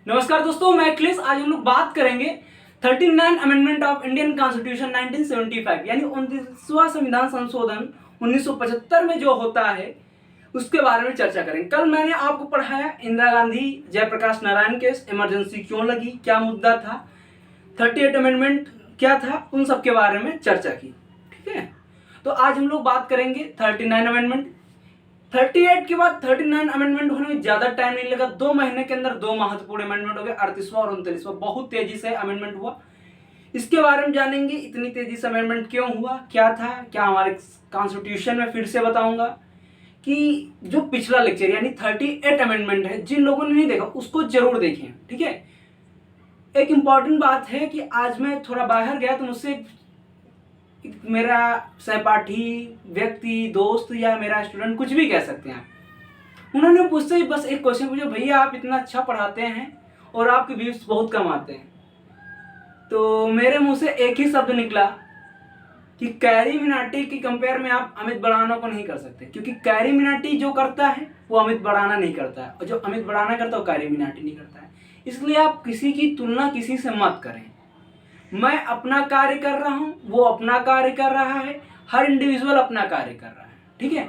नमस्कार दोस्तों, मैं अखिलेश। आज हम लोग बात करेंगे 39 अमेंडमेंट ऑफ इंडियन कॉन्स्टिट्यूशन 1975 यानी 29वां संविधान संशोधन 1975 में जो होता है उसके बारे में चर्चा करेंगे। कल मैंने आपको पढ़ाया इंदिरा गांधी जयप्रकाश नारायण केस, इमरजेंसी क्यों लगी, क्या मुद्दा था, 38 अमेंडमेंट क्या था, उन सब के बारे में चर्चा की। ठीक है, तो आज हम लोग बात करेंगे 39 अमेंडमेंट। 38 के बाद 39 अमेंडमेंट होने में ज्यादा टाइम नहीं लगा। 2 महीने के अंदर 2 महत्वपूर्ण अमेंडमेंट हो गए, 38वां और 39वां। बहुत तेजी से अमेंडमेंट हुआ, इसके बारे में जानेंगे। इतनी तेजी से अमेंडमेंट क्यों हुआ, क्या था, क्या हमारे कॉन्स्टिट्यूशन में, फिर से बताऊंगा कि जो पिछला लेक्चर यानी 38 अमेंडमेंट है, जिन लोगों ने नहीं देखा उसको जरूर देखें। ठीक है, एक इंपॉर्टेंट बात है कि आज मैं थोड़ा बाहर गया तो मुझसे मेरा सहपाठी, व्यक्ति, दोस्त या मेरा स्टूडेंट, कुछ भी कह सकते हैं, उन्होंने मुझसे ही बस एक क्वेश्चन पूछा, भैया आप इतना अच्छा पढ़ाते हैं और आपके व्यूज बहुत कम आते हैं। तो मेरे मुंह से एक ही शब्द निकला कि कैरी मिनाटी की कंपेयर में आप अमित बड़ाना को नहीं कर सकते, क्योंकि कैरी मिनाटी जो करता है वो अमित बड़ाना नहीं करता है, और जो अमित बड़ाना करता है वो कैरी मिनाटी नहीं करता है। इसलिए आप किसी की तुलना किसी से मत करें। मैं अपना कार्य कर रहा हूं, वो अपना कार्य कर रहा है, हर इंडिविजुअल अपना कार्य कर रहा है। ठीक है,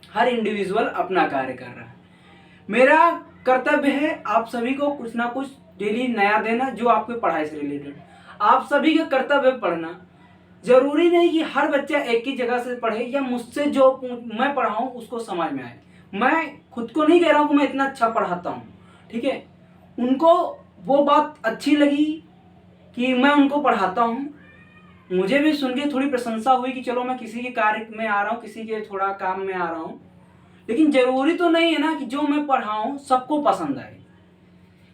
हर इंडिविजुअल अपना कार्य कर रहा है। मेरा कर्तव्य है आप सभी को कुछ ना कुछ डेली नया देना, जो आपके पढ़ाई से रिलेटेड। आप सभी का कर्तव्य पढ़ना। जरूरी नहीं कि हर बच्चा एक ही जगह से पढ़े या मुझसे जो मैं पढ़ाऊं उसको समझ में आए। मैं खुद को नहीं कह रहा हूं कि मैं इतना अच्छा पढ़ाता हूं। ठीक है, उनको वो बात अच्छी लगी कि मैं उनको पढ़ाता हूं। मुझे भी सुन के थोड़ी प्रशंसा हुई कि चलो मैं किसी के कार्य में आ रहा हूं, किसी के थोड़ा काम में आ रहा हूं। लेकिन जरूरी तो नहीं है ना कि जो मैं पढ़ाऊं सबको पसंद आए।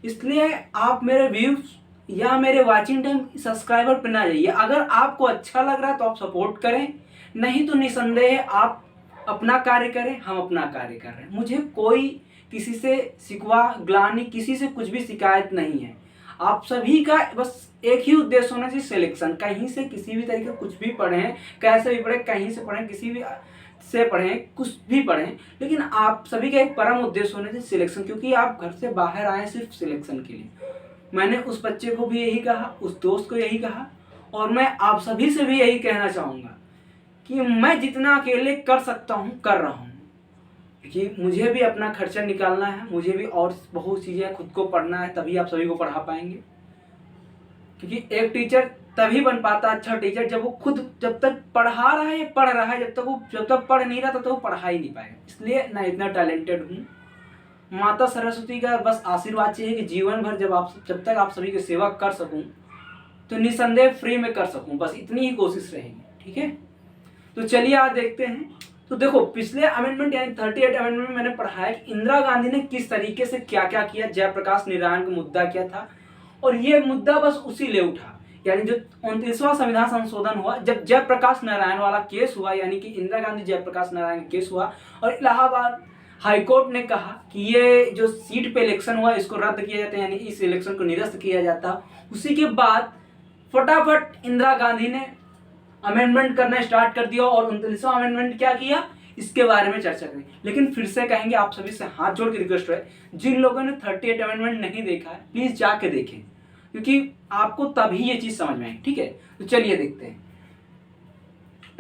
इसलिए आप मेरे व्यूज या मेरे वाचिंग टाइम सब्सक्राइबर पे ना जाइए। अगर आपको अच्छा लग रहा है तो आप सपोर्ट करें, नहीं तो निसंदेह आप अपना कार्य करें, हम अपना कार्य कर रहे हैं। मुझे कोई किसी से शिकवा, ग्लानि, किसी से कुछ भी शिकायत नहीं है। आप सभी का बस एक ही उद्देश्य होना चाहिए, सिलेक्शन। कहीं से किसी भी तरीके कुछ भी पढ़ें, कैसे भी पढ़ें, कहीं से पढ़ें, किसी भी से पढ़ें, कुछ भी पढ़ें, लेकिन आप सभी का एक परम उद्देश्य होना चाहिए, सिलेक्शन। क्योंकि आप घर से बाहर आए सिर्फ सिलेक्शन के लिए। मैंने उस बच्चे को भी यही कहा, उस दोस्त को यही कहा, और मैं आप सभी से भी यही कहना चाहूँगा कि मैं जितना अकेले कर सकता हूँ कर रहा हूँ। क्योंकि मुझे भी अपना खर्चा निकालना है, मुझे भी और बहुत चीज़ें खुद को पढ़ना है, तभी आप सभी को पढ़ा पाएंगे। क्योंकि एक टीचर तभी बन पाता अच्छा टीचर जब वो खुद, जब तक पढ़ा रहा है, पढ़ रहा है, जब तक पढ़ नहीं रहा तब तक वो पढ़ा ही नहीं पाएगा। इसलिए मैं इतना टैलेंटेड हूँ। माता सरस्वती का बस आशीर्वाद चाहिए कि जीवन भर जब तक आप सभी की सेवा कर सकूं तो निसंदेह फ्री में कर सकूं, बस इतनी ही कोशिश रहेगी। ठीक है, तो चलिए आज देखते हैं। तो देखो, पिछले अमेंडमेंट यानी 38 अमेंडमेंट में मैंने पढ़ाया कि इंदिरा गांधी ने किस तरीके से क्या क्या किया, जयप्रकाश नारायण का मुद्दा क्या था, और ये मुद्दा बस उसी ले उठा। यानी जो 29वां संविधान संशोधन हुआ, जब जयप्रकाश नारायण वाला केस हुआ, यानी कि इंदिरा गांधी जयप्रकाश नारायण केस हुआ, और इलाहाबाद हाईकोर्ट ने कहा कि ये जो सीट पे इलेक्शन हुआ इसको रद्द किया जाता है, यानी इस इलेक्शन को निरस्त किया जाता। उसी के बाद फटाफट इंदिरा गांधी ने अमेंडमेंट करना स्टार्ट कर दिया, और 29वां अमेंडमेंट क्या किया इसके बारे में चर्चा करें। लेकिन फिर से कहेंगे, आप सभी से हाथ जोड़ के रिक्वेस्ट है, जिन लोगों ने 38 अमेंडमेंट नहीं देखा है प्लीज जाके देखें, क्योंकि आपको तभी ये चीज समझ में आएगी। ठीक है, तो चलिए देखते हैं।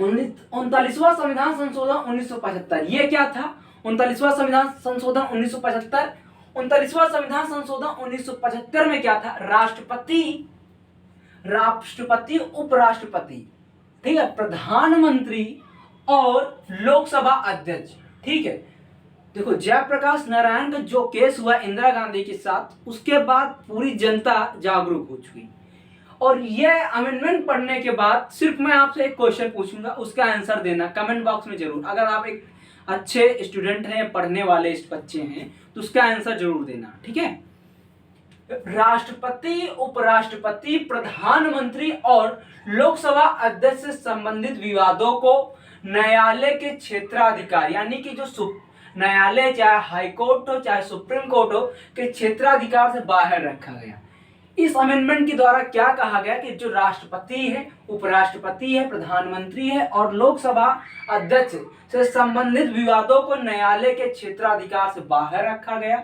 39वां संविधान संशोधन 1975 ये क्या था। 39वां संविधान संशोधन 1975, 39वां संविधान संशोधन 1975 में क्या था, राष्ट्रपति, उपराष्ट्रपति, ठीक है, प्रधानमंत्री और लोकसभा अध्यक्ष। ठीक है, देखो जयप्रकाश नारायण का जो केस हुआ इंदिरा गांधी के साथ, उसके बाद पूरी जनता जागरूक हो चुकी। और यह अमेंडमेंट पढ़ने के बाद सिर्फ मैं आपसे एक क्वेश्चन पूछूंगा, उसका आंसर देना कमेंट बॉक्स में जरूर। अगर आप एक अच्छे स्टूडेंट हैं, पढ़ने वाले बच्चे हैं, तो उसका आंसर जरूर देना। ठीक है, राष्ट्रपति, उपराष्ट्रपति, प्रधानमंत्री और लोकसभा अध्यक्ष से संबंधित विवादों को न्यायालय के क्षेत्राधिकार, यानी कि जो न्यायालय चाहे हाई कोर्ट हो चाहे सुप्रीम कोर्ट हो, के क्षेत्राधिकार से बाहर रखा गया। इस अमेंडमेंट के द्वारा क्या कहा गया कि जो राष्ट्रपति है, उपराष्ट्रपति है, प्रधानमंत्री है और लोकसभा अध्यक्ष से संबंधित विवादों को न्यायालय के क्षेत्राधिकार से बाहर रखा गया,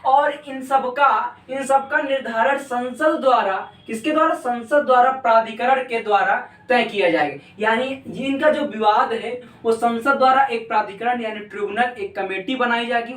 और इन सबका निर्धारण संसद द्वारा, किसके द्वारा? संसद द्वारा, प्राधिकरण के द्वारा तय किया जाएगा। यानी इनका जो विवाद है वो संसद द्वारा एक प्राधिकरण यानी ट्रिब्यूनल, एक कमेटी बनाई जाएगी,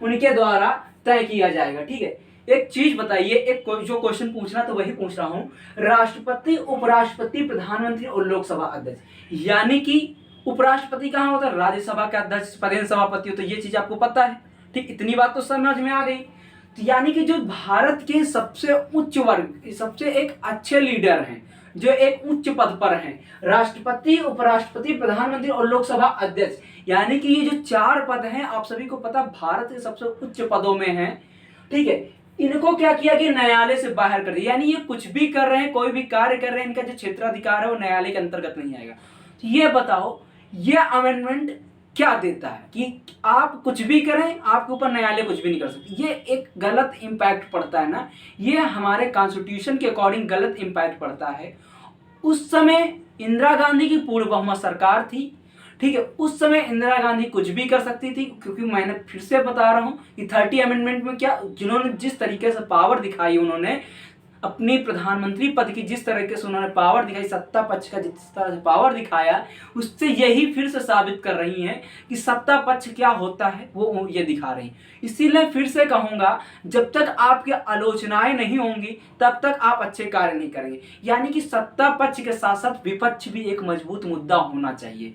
उनके द्वारा तय किया जाएगा। ठीक है, एक चीज बताइए, जो क्वेश्चन पूछना तो वही पूछ रहा हूं, राष्ट्रपति, उपराष्ट्रपति, प्रधानमंत्री और लोकसभा अध्यक्ष, यानी कि उपराष्ट्रपति कहाँ होता है? राज्यसभा के अध्यक्ष, पदेन सभापति होता है। ये चीज आपको पता है। ठीक, इतनी बात तो समझ में आ गई। तो यानी कि जो भारत के सबसे उच्च वर्ग, सबसे एक अच्छे लीडर हैं, जो एक उच्च पद पर हैं, राष्ट्रपति, उपराष्ट्रपति, प्रधानमंत्री और लोकसभा अध्यक्ष, यानी कि ये जो 4 पद हैं, आप सभी को पता भारत के सबसे उच्च पदों में हैं। ठीक है, इनको क्या किया कि न्यायालय से बाहर कर दिया, यानी ये कुछ भी कर रहे हैं, कोई भी कार्य कर रहे हैं, इनका जो क्षेत्राधिकार है वो न्यायालय के अंतर्गत नहीं आएगा। तो ये बताओ, ये अमेंडमेंट क्या देता है कि आप कुछ भी करें, आपके ऊपर न्यायालय कुछ भी नहीं कर सकते। ये एक गलत इम्पैक्ट पड़ता है ना, ये हमारे कॉन्स्टिट्यूशन के अकॉर्डिंग गलत इम्पैक्ट पड़ता है। उस समय इंदिरा गांधी की पूर्ण बहुमत सरकार थी। ठीक है, उस समय इंदिरा गांधी कुछ भी कर सकती थी, क्योंकि मैंने फिर से बता रहा हूं कि 30 अमेंडमेंट में क्या, जिन्होंने जिस तरीके से पावर दिखाई, उन्होंने अपनी प्रधानमंत्री पद की जिस तरीके से उन्होंने पावर दिखाई, सत्ता पक्ष का जिस तरह से पावर दिखाया, उससे यही फिर से साबित कर रही हैं कि सत्ता पक्ष क्या होता है, वो ये दिखा रही हैं। इसीलिए फिर से कहूंगा, जब तक आपकी आलोचनाएं नहीं होंगी तब तक आप अच्छे कार्य नहीं करेंगे। यानी कि सत्ता पक्ष के साथ साथ विपक्ष भी एक मजबूत मुद्दा होना चाहिए।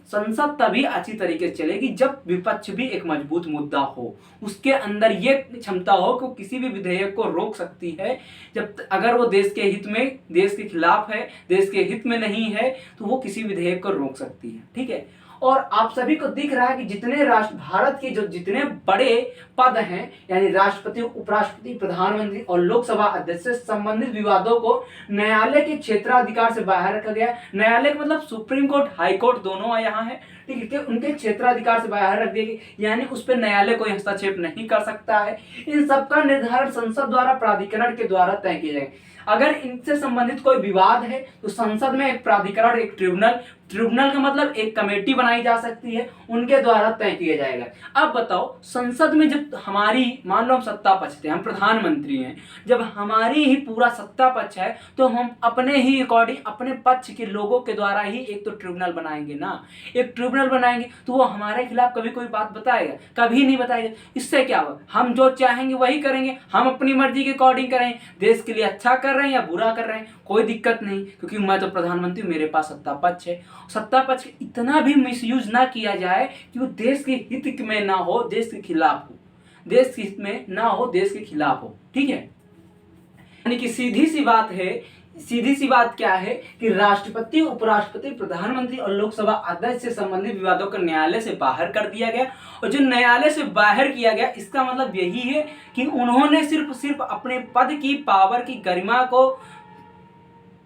संसद तभी अच्छी तरीके से चलेगी जब विपक्ष भी एक मजबूत मुद्दा हो, उसके अंदर ये क्षमता हो कि किसी भी विधेयक को रोक सकती है, जब अगर वो देश के हित में, देश के खिलाफ है, देश के हित में नहीं है, तो वो किसी विधेयक को रोक सकती है। ठीक है, और आप सभी को दिख रहा है कि जितने भारत के जो जितने बड़े पद हैं, यानी राष्ट्रपति, उपराष्ट्रपति, प्रधानमंत्री और लोकसभा अध्यक्ष से संबंधित विवादों को न्यायालय के क्षेत्राधिकार से बाहर रखा गया। न्यायालय का मतलब सुप्रीम कोर्ट, हाई कोर्ट दोनों यहाँ है। ठीक है, उनके क्षेत्राधिकार से बाहर रख दिया गया, यानी उस पर न्यायालय कोई हस्तक्षेप नहीं कर सकता है। इन सबका निर्धारण संसद द्वारा, प्राधिकरण के द्वारा तय किया जाएगा। अगर इनसे संबंधित कोई विवाद है तो संसद में एक प्राधिकरण, एक ट्रिब्यूनल का मतलब एक कमेटी बनाई जा सकती है, उनके द्वारा तय किया जाएगा। अब बताओ, संसद में जब हमारी, मान लो हम सत्ता पक्ष थे, हम प्रधानमंत्री हैं, जब हमारी ही पूरा सत्ता पक्ष है तो हम अपने ही अकॉर्डिंग, अपने पक्ष के लोगों के द्वारा ही एक तो ट्रिब्यूनल बनाएंगे ना। एक ट्रिब्यूनल बनाएंगे तो वो हमारे खिलाफ कभी कोई बात बताएगा? कभी नहीं बताएगा। इससे क्या होगा? हम जो चाहेंगे वही करेंगे, हम अपनी मर्जी के अकॉर्डिंग करेंगे। देश के लिए अच्छा कर रहे हैं या बुरा कर रहे हैं, कोई दिक्कत नहीं, क्योंकि मैं तो प्रधानमंत्री, मेरे पास सत्ता पक्ष है। सत्ता पक्ष इतना भी मिसयूज ना किया जाए कि वो देश के हित में ना हो, देश के खिलाफ हो, देश के हित में ना हो, देश के खिलाफ हो। ठीक है, यानी कि सीधी सी बात क्या है कि राष्ट्रपति, उपराष्ट्रपति, प्रधानमंत्री और लोकसभा अध्यक्ष से संबंधित विवादों को न्यायालय से बाहर कर दिया गया। और जो न्यायालय से बाहर किया गया, इसका मतलब यही है कि उन्होंने सिर्फ अपने पद की, पावर की गरिमा को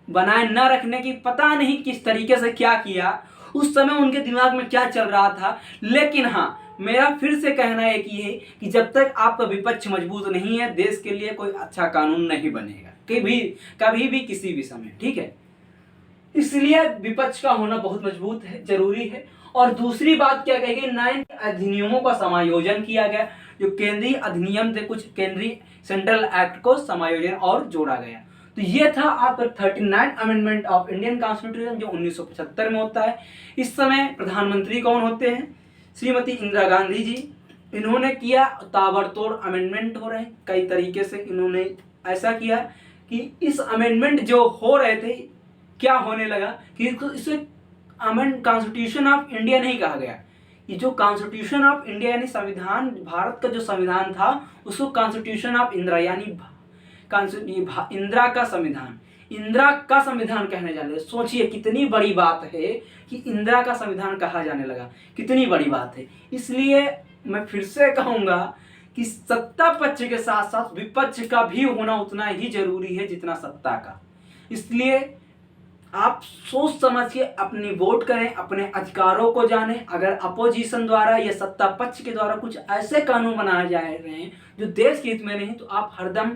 बनाए न रखने की, पता नहीं किस तरीके से क्या किया, उस समय उनके दिमाग में क्या चल रहा था। लेकिन हाँ, मेरा फिर से कहना एक ही है कि जब तक आपका विपक्ष मजबूत नहीं है, देश के लिए कोई अच्छा कानून नहीं बनेगा कभी भी किसी भी समय। ठीक है, इसलिए विपक्ष का होना बहुत मजबूत है, जरूरी है। और दूसरी बात क्या कहेगी, 9 अधिनियमों का समायोजन किया गया, जो केंद्रीय अधिनियम थे, कुछ केंद्रीय सेंट्रल एक्ट को समायोजन और जोड़ा गया। तो ये था आपका 39 अमेंडमेंट ऑफ इंडियन कॉन्स्टिट्यूशन, जो 1975 में होता है। इस समय प्रधानमंत्री कौन होते हैं? श्रीमती इंदिरा गांधी जी। इन्होंने किया, ताबड़तोड़ अमेंडमेंट हो रहे हैं, कई तरीके से इन्होंने ऐसा किया कि इस अमेंडमेंट जो हो रहे थे, क्या होने लगा कि इसे कॉन्स्टिट्यूशन ऑफ इंडिया नहीं कहा गया। ये जो कॉन्स्टिट्यूशन ऑफ इंडिया यानी संविधान, भारत का जो संविधान था, उसको कॉन्स्टिट्यूशन ऑफ इंदिरा यानी इंदिरा का संविधान कहने जाने लगे। सोचिए कितनी बड़ी बात है कि इंदिरा का संविधान कहा जाने लगा, कितनी बड़ी बात है। इसलिए मैं फिर से कहूंगा कि सत्ता पक्ष के साथ साथ विपक्ष का भी होना उतना ही जरूरी है जितना सत्ता का। इसलिए आप सोच समझ के अपनी वोट करें, अपने अधिकारों को जानें। अगर अपोजिशन द्वारा या सत्ता पक्ष के द्वारा कुछ ऐसे कानून बनाए जा रहे हैं जो देश के हित में नहीं, तो आप हरदम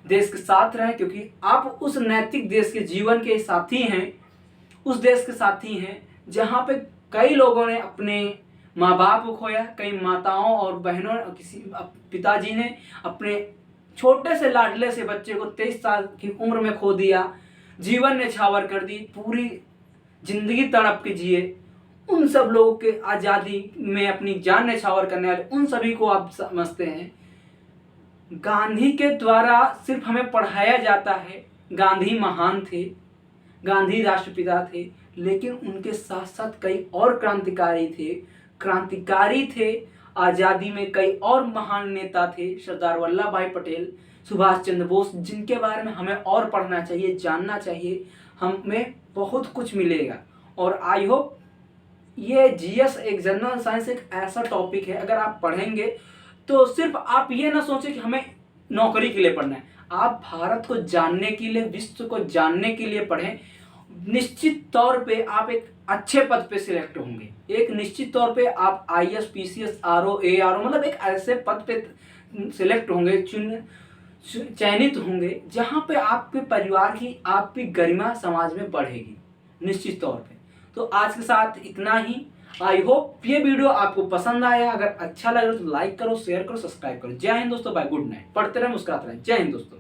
देश के साथ रहें, क्योंकि आप उस नैतिक देश के जीवन के साथी हैं, उस देश के साथी हैं जहाँ पे कई लोगों ने अपने माँ बाप को खोया, कई माताओं और बहनों, किसी पिताजी ने अपने छोटे से लाडले से बच्चे को 23 साल की उम्र में खो दिया, जीवन ने छावर कर दी, पूरी जिंदगी तड़प के जिए। उन सब लोगों के आज़ादी में अपनी जान न्यौछावर करने वाले उन सभी को आप समझते हैं। गांधी के द्वारा सिर्फ हमें पढ़ाया जाता है, गांधी महान थे, गांधी राष्ट्रपिता थे, लेकिन उनके साथ साथ कई और क्रांतिकारी थे। आज़ादी में कई और महान नेता थे, सरदार वल्लभ भाई पटेल, सुभाष चंद्र बोस, जिनके बारे में हमें और पढ़ना चाहिए, जानना चाहिए, हमें बहुत कुछ मिलेगा। और आई होप ये जीएस एक जनरल साइंस एक ऐसा टॉपिक है, अगर आप पढ़ेंगे तो सिर्फ आप ये ना सोचें कि हमें नौकरी के लिए पढ़ना है, आप भारत को जानने के लिए, विश्व को जानने के लिए पढ़ें। निश्चित तौर पे आप एक अच्छे पद पे सिलेक्ट होंगे, एक निश्चित तौर पे आप आईएएस, पीसीएस, आरओ, एआरओ, मतलब एक ऐसे पद पे सिलेक्ट होंगे, चयनित होंगे जहां पे आपके परिवार की, आपकी गरिमा समाज में बढ़ेगी निश्चित तौर पे। तो आज के साथ इतना ही। आई होप ये वीडियो आपको पसंद आया, अगर अच्छा लगे तो लाइक करो, शेयर करो, सब्सक्राइब करो। जय हिंद दोस्तों, बाय, गुड नाइट। पढ़ते रहे, मुस्कुराते रहे। जय हिंद दोस्तों।